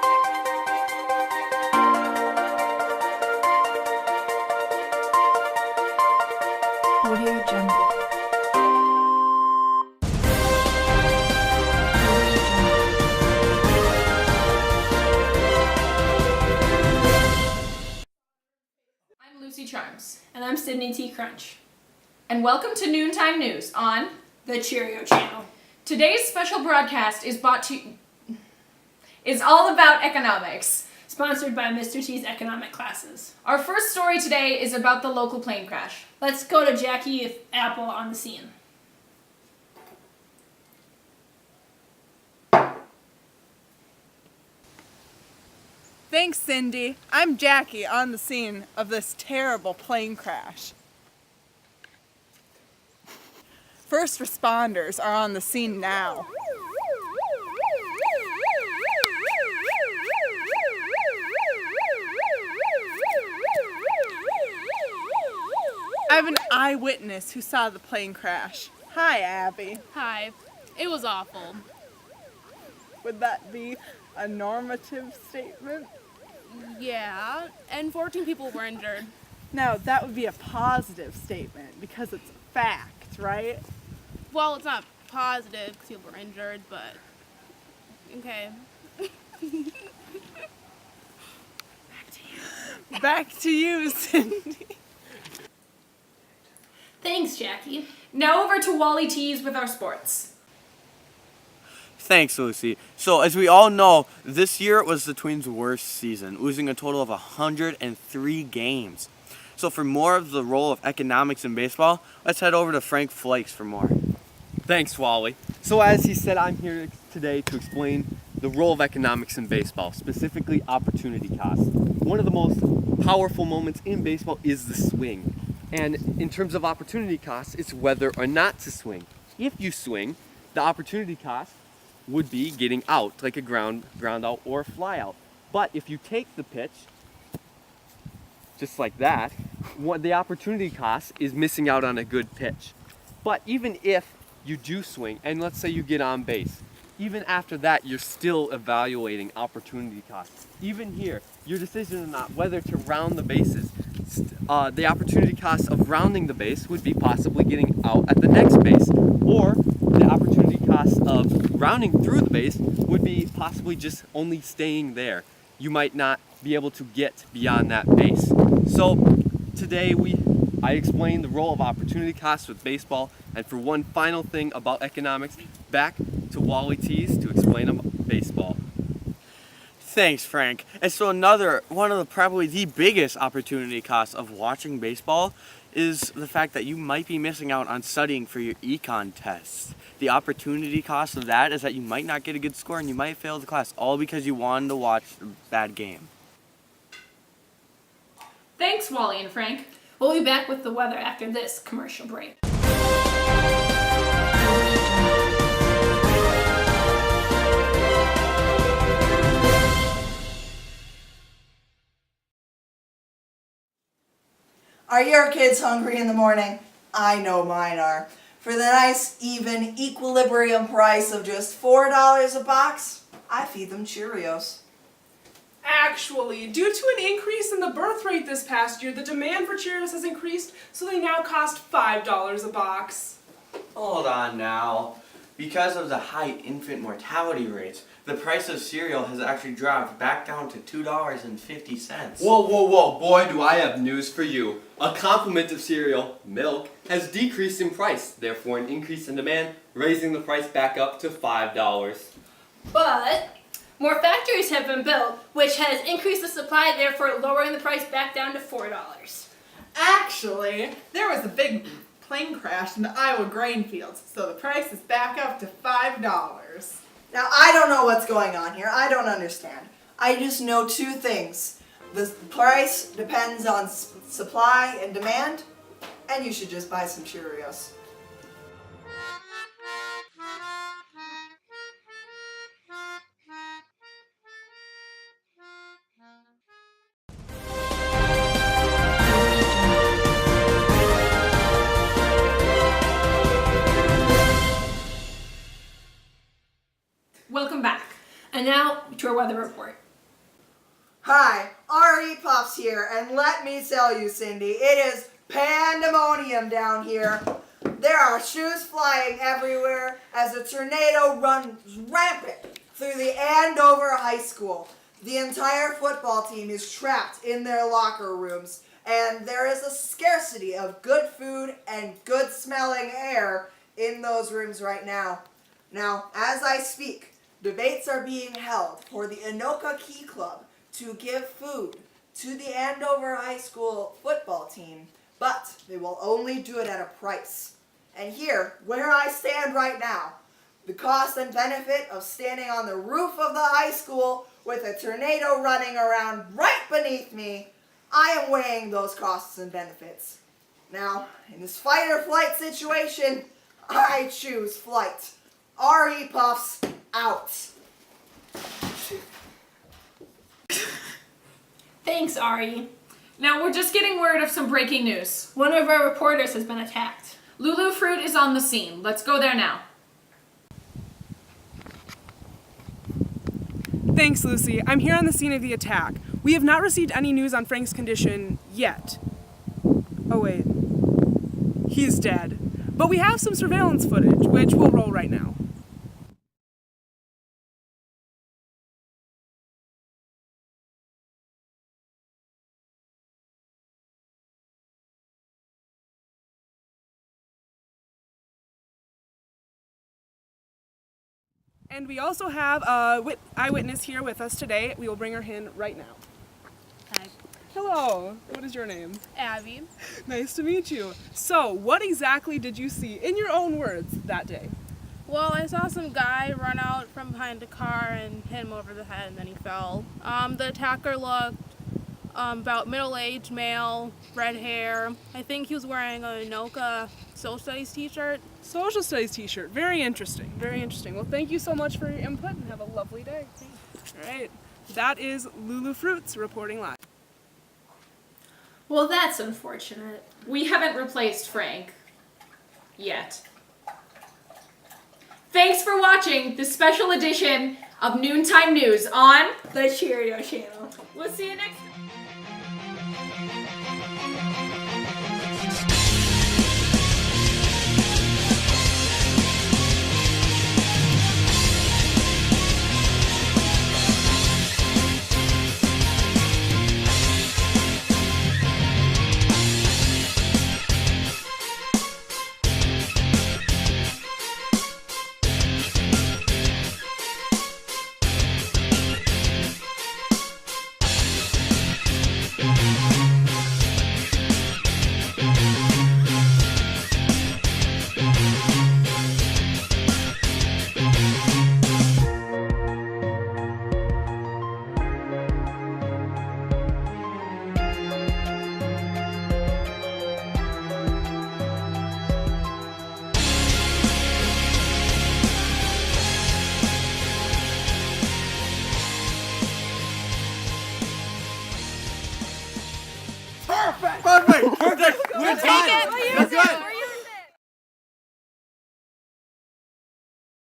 Audio Jungle. I'm Lucy Charms. And I'm Sydney T. Crunch. And welcome to Noontime News on The Cheerio Channel. today's special broadcast is all about economics. Sponsored by Mr. T's economic classes. Our first story today is about the local plane crash. Let's go to Jackie Apple on the scene. Thanks, Cindy. I'm Jackie on the scene of this terrible plane crash. First responders are on the scene now. I have an eyewitness who saw the plane crash. Hi, Abby. Hi. It was awful. Would that be a normative statement? Yeah, and 14 people were injured. No, that would be a positive statement because it's a fact, right? Well, it's not positive because people were injured, but okay. Back to you, Cindy. Thanks, Jackie. Now over to Wally T's with our sports. Thanks, Lucy. So, as we all know, this year was the Twins' worst season, losing a total of 103 games. So, for more of the role of economics in baseball, let's head over to Frank Flakes for more. Thanks, Wally. So as he said, I'm here today to explain the role of economics in baseball, specifically opportunity cost. One of the most powerful moments in baseball is the swing. And in terms of opportunity cost, it's whether or not to swing. If you swing, the opportunity cost would be getting out, like a ground out or a fly out. But if you take the pitch, just like that, what the opportunity cost is missing out on a good pitch. But even if you do swing, and let's say you get on base, even after that, you're still evaluating opportunity costs. Even here, your decision or not whether to round the bases, the opportunity cost of rounding the base would be possibly getting out at the next base, or the opportunity cost of rounding through the base would be possibly just only staying there. You might not be able to get beyond that base. So today I explained the role of opportunity costs with baseball, and for one final thing about economics, back to Wally T's to explain about baseball. Thanks, Frank. And so one of the probably the biggest opportunity costs of watching baseball is the fact that you might be missing out on studying for your Econ tests. The opportunity cost of that is that you might not get a good score and you might fail the class, all because you wanted to watch a bad game. Thanks, Wally and Frank. We'll be back with the weather after this commercial break. Are your kids hungry in the morning? I know mine are. For the nice, even, equilibrium price of just $4 a box, I feed them Cheerios. Actually, due to an increase in the birth rate this past year, the demand for Cheerios has increased, so they now cost $5 a box. Hold on now. Because of the high infant mortality rates, the price of cereal has actually dropped back down to $2.50. Whoa, boy, do I have news for you. A complement of cereal, milk, has decreased in price, therefore an increase in demand, raising the price back up to $5. But more factories have been built, which has increased the supply, therefore lowering the price back down to $4. Actually, there was a big plane crash in the Iowa grain fields, so the price is back up to $5. Now, I don't know what's going on here. I don't understand. I just know two things. The price depends on supply and demand, and you should just buy some Cheerios. Welcome back. And now to our weather report. Hi, R.E. Puffs here, and let me tell you, Cindy, it is pandemonium down here. There are shoes flying everywhere as a tornado runs rampant through the Andover High School. The entire football team is trapped in their locker rooms, and there is a scarcity of good food and good smelling air in those rooms right now. Now, as I speak, debates are being held for the Anoka Key Club to give food to the Andover High School football team, but they will only do it at a price. And here, where I stand right now, the cost and benefit of standing on the roof of the high school with a tornado running around right beneath me, I am weighing those costs and benefits. Now, in this fight or flight situation, I choose flight. R.E. Puffs out. Thanks, Ari. Now we're just getting word of some breaking news. One of our reporters has been attacked. Lulu Fruit is on the scene. Let's go there now. Thanks, Lucy. I'm here on the scene of the attack. We have not received any news on Frank's condition yet. Oh, wait. He's dead. But we have some surveillance footage, which we'll roll right now. And we also have a eyewitness here with us today. We will bring her in right now. Hi. Hello. What is your name? Abby. Nice to meet you. So, what exactly did you see, in your own words, that day? Well, I saw some guy run out from behind a car and hit him over the head, and then he fell. The attacker looked about middle-aged male, red hair. I think he was wearing a Anoka social studies t-shirt. Social studies t-shirt. Very interesting. Very interesting. Well, thank you so much for your input and have a lovely day. All right. That is Lulu Fruits reporting live. Well, that's unfortunate. We haven't replaced Frank. Yet. Thanks for watching this special edition of Noontime News on The Cheerio Channel. We'll see you next time. Perfect! We're Take it. good!